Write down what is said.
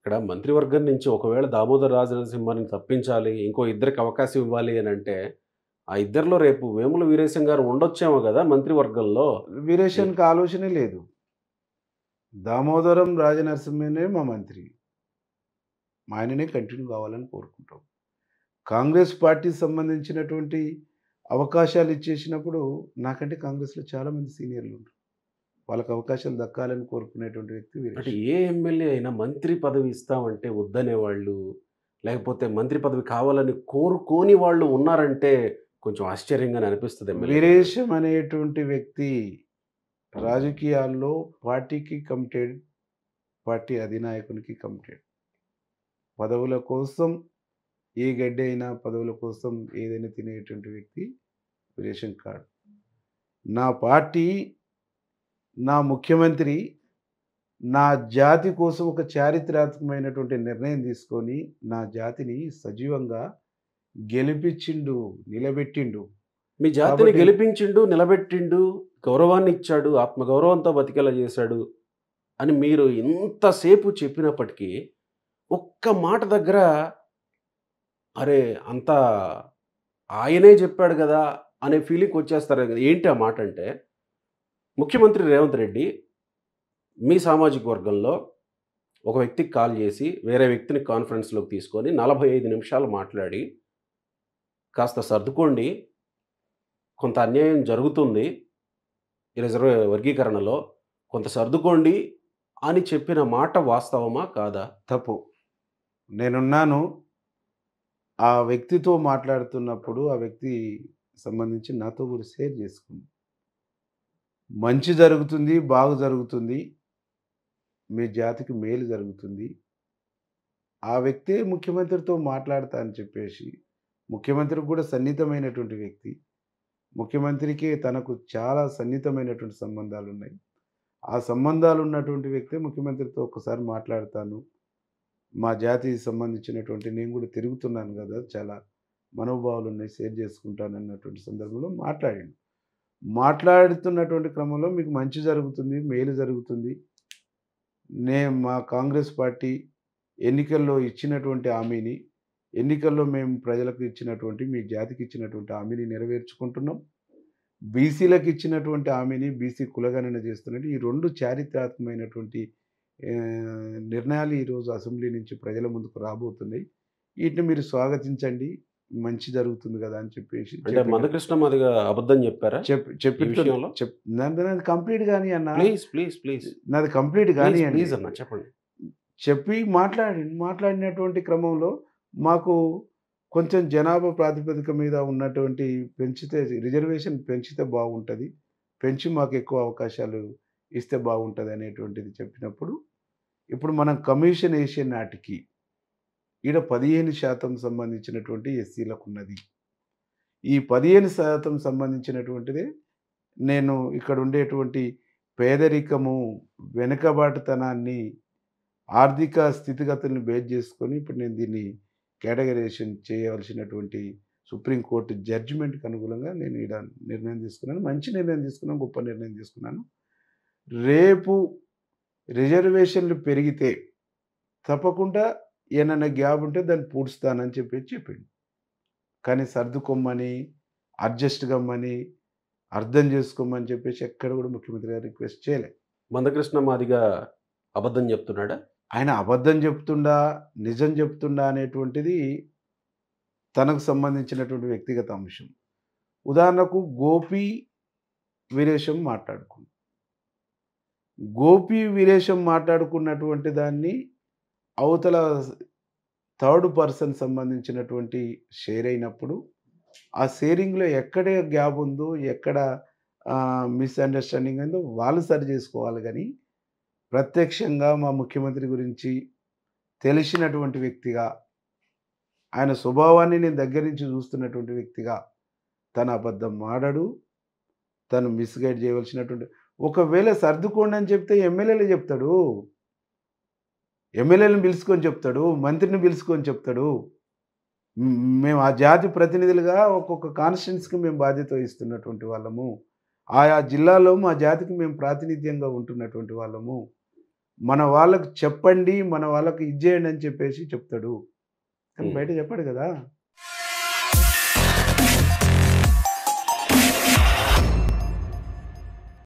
ఇక్కడ మంత్రివర్గం నుంచి ఒకవేళ దామోదర రాజనరసింహాని తప్పించాలి, ఇంకో ఇద్దరికి అవకాశం ఇవ్వాలి అనంటే, ఆ ఇద్దరిలో రేపు వేముల వీరేశం గారు ఉండొచ్చేమో గదా! మంత్రివర్గంలో. ఎ వీరేశానికి ఆలోచనే లేదు. దామోదరం రాజనరసింహనే మా మంత్రి. ఆయననే కంటిన్యూ కావాలని కోరుకుంటాం. కాంగ్రెస్ పార్టీకి సంబంధించినటువంటి అవకాశాలు ఇచ్చేసినప్పుడు నాకంటే కాంగ్రెస్‌లో చాలామంది సీనియర్‌లుండ్రు. వాళ్ళకి అవకాశాలు దక్కాలని కోరుకునేటువంటి వ్యక్తి అంటే వీరేష్. ఏ ఎమ్మెల్యే అయినా మంత్రి పదవి ఇస్తామంటే వద్దనేవాళ్ళు, లేకపోతే మంత్రి పదవి కావాలని కోరుకోని వాళ్ళు ఉన్నారంటే కొంచెం ఆశ్చర్యంగానే అనిపిస్తది ఎమ్మెల్యేగా గారు. వీరేశం అనేటువంటి వ్యక్తి రాజకీయాల్లో పార్టీకి కమిటెడ్, పార్టీ అధినాయకునికి కమిటెడ్. పదవుల కోసం ఏ గడ్డి అయినా పదవుల కోసం ఏదైనా తినేటువంటి వ్యక్తి వీరేశం కాడు. నా పార్టీ, నా ముఖ్యమంత్రి నా జాతి కోసం ఒక చారిత్రాత్మకమైనటువంటి నిర్ణయం తీసుకొని, నా జాతిని సజీవంగా గెలిపిచ్చిండు, నిలబెట్టిండు. మీ జాతిని కాబట్టి గెలిపించిండు, నిలబెట్టిండు, గౌరవాన్నిచ్చాడు, ఆత్మగౌరవంతో బతికేలా చేశాడు అని మీరు ఇంతసేపు చెప్పినప్పటికీ, ఒక్క మాట దగ్గర అరే! అంతా ఆయనే చెప్పాడు గదా! అనే ఫీలింగ్‌కొచ్చేస్తారు గదా! ఏంటి ఆ మాటంటే, ముఖ్యమంత్రి రేవంత్ రెడ్డి మీ సామాజిక వర్గంలో ఒక వ్యక్తికి కాల్ చేసి, వేరే వ్యక్తిని కాన్ఫరెన్స్‌లోకి తీసుకొని 45 నిమిషాలు మాట్లాడి, "కాస్త సర్దుకోండి. కొంత అన్యాయం జరుగుతుంది. ఈ వర్గీకరణలో. కొంత సర్దుకోండి" అని చెప్పిన మాట వాస్తవమా? కాదా? తప్పు. నేనున్నాను. ఆ వ్యక్తితో మాట్లాడుతున్నప్పుడు ఆ వ్యక్తి సంబంధించి నాతో కూడా షేర్ చేసుకుంది. మంచి జరుగుతుంది, బాగు జరుగుతుంది. మీ జాతికి మేలు జరుగుతుంది. ఆ వ్యక్తే ముఖ్యమంత్రితో మాట్లాడతా అని చెప్పేసి, ముఖ్యమంత్రికి కూడా సన్నిహితమైనటువంటి వ్యక్తి. ముఖ్యమంత్రికి తనకు చాలా సన్నిహితమైనటువంటి సంబంధాలున్నాయి. ఆ సంబంధాలున్నటువంటి వ్యక్తే ముఖ్యమంత్రితో ఒక్కసారి మాట్లాడతాను. మా జాతికి సంబంధించినటువంటి నేను కూడా తిరుగుతున్నాను గదా! చాలా మనోభావాలున్నాయి. షేర్ చేసుకుంటానన్నటువంటి సందర్భంలో మాట్లాడిండు. మాట్లాడుతున్నటువంటి క్రమంలో మీకు మంచి జరుగుతుంది, మేలు జరుగుతుంది. మా కాంగ్రెస్ పార్టీ ఎన్నికల్లో ఇచ్చినటువంటి హామీని, ఎన్నికల్లో మేము ప్రజలకు ఇచ్చినటువంటి, మీ జాతికి ఇచ్చినటువంటి హామీని నెరవేర్చుకుంటున్నాం. బీసీలకు ఇచ్చినటువంటి హామీని బీసీ కులగణన చేస్తున్నట్టు ఈ 2 చారిత్రాత్మకమైనటువంటి నిర్ణయాలు ఈరోజు అసెంబ్లీ నుంచి ప్రజల ముందుకు రాబోతున్నాయి. వీటిని మీరు స్వాగతించండి. మంచి జరుగుతుంది గదా! అని చెప్పేసి అంటే చెప్పేటప్పుడు మందకృష్ణ మాదిగ అబద్ధం చెప్పారా? ఈ చెప్పిట్టు విషయంలో? నాది కంప్లీట్ గాని అన్న. Please, please, please. నాది కంప్లీట్ ప్లీజ్, గానియండి. ప్లీజ్ అన్న చెప్పండి. చెప్పి మాట్లాడినటువంటి క్రమంలో మాకు కొంచెం జనాభా ప్రాతిపదిక మీద ఉన్నటువంటి పెంచితే రిజర్వేషన్ పెంచితే బాగుంటది. పెంచి మాకు ఎక్కువ అవకాశాలు ఇస్తే బాగుంటది అనేటువంటిది చెప్పినప్పుడు, ఇప్పుడు మనం కమిషన్ ఏసే నాటికి ఈడ 15% సంబంధించినటువంటి ఎస్సీలకున్నది. ఈ 15% సంబంధించినటువంటిదే నేను ఇక్కడ ఉండేటువంటి పేదరికము, వెనుకబాటుతనాన్ని, ఆర్థిక స్థితిగతుల్ని బేస్ చేసుకొని ఇప్పుడు నేను దీన్ని కేటగరైజేషన్ చేయవలసినటువంటి సుప్రీం కోర్ట్ జడ్జిమెంట్‌కి అనుగుణంగా నేను ఈడ నిర్ణయం తీసుకున్నాను. మంచి నిర్ణయం తీసుకున్నాను. గొప్ప నిర్ణయం తీసుకున్నాను. రేపు రిజర్వేషన్‌లు పెరిగితే తప్పకుండా ఏనన్నా గ్యాప్ ఉంటే దాన్ని పూడుస్తానని చెప్పేసి చెప్పిండు. కానీ సర్దుకొమ్మని, అడ్జస్ట్ కమ్మని, అర్థం చేసుకోమని చెప్పేసి ఎక్కడ కూడా ముఖ్యమంత్రి గారు రిక్వెస్ట్ చేయలే. మందకృష్ణ మాదిగ అబద్ధం చెప్తున్నాడా? ఆయన అబద్ధం చెప్తుండా, నిజం చెప్తుండా అనేటువంటిది తనకు సంబంధించినటువంటి వ్యక్తిగత అంశం. ఉదాహరణకు గోపి, వీరేశం మాట్లాడుకున్నారు. గోపి, వీరేశం మాట్లాడుకున్నటువంటి దాన్ని అవతల థర్డ్ పర్సన్ సంబంధించినటువంటి షేర్ అయినప్పుడు, ఆ షేరింగ్‌లో ఎక్కడ గ్యాప్ ఉందో, ఎక్కడ మిస్‌అండర్‌స్టాండింగ్ అయిందో వాళ్ళు సరి చేసుకోవాలి గానీ, ప్రత్యక్షంగా మా ముఖ్యమంత్రి గురించి తెలిసినటువంటి వ్యక్తిగా, ఆయన స్వభావాన్ని నేను దగ్గర నుంచి చూస్తున్నటువంటి వ్యక్తిగా, తను అబద్ధం ఆడడు. తను మిస్‌గైడ్ చేయవలసినటువంటి ఒకవేళ సర్దుకోండి అని చెప్తే ఎమ్మెల్యేలే చెప్తాడు. ఎమ్మెల్యేలని పిలుచుకొని చెప్తాడు. మంత్రిని పిలుచుకొని చెప్తాడు. మేము ఆ జాతి ప్రతినిధులుగా ఒక్కొక్క కాన్స్టిట్యున్సీకి మేము బాధ్యత వహిస్తున్నటువంటి వాళ్ళము. ఆయా జిల్లాలో మా జాతికి మేము ప్రాతినిధ్యంగా ఉంటున్నటువంటి వాళ్ళము. మన వాళ్ళకు చెప్పండి, మన వాళ్ళకి ఇది చేయండి అని చెప్పేసి చెప్తాడు. కానీ ఉమ్. బయట చెప్పాడు కదా.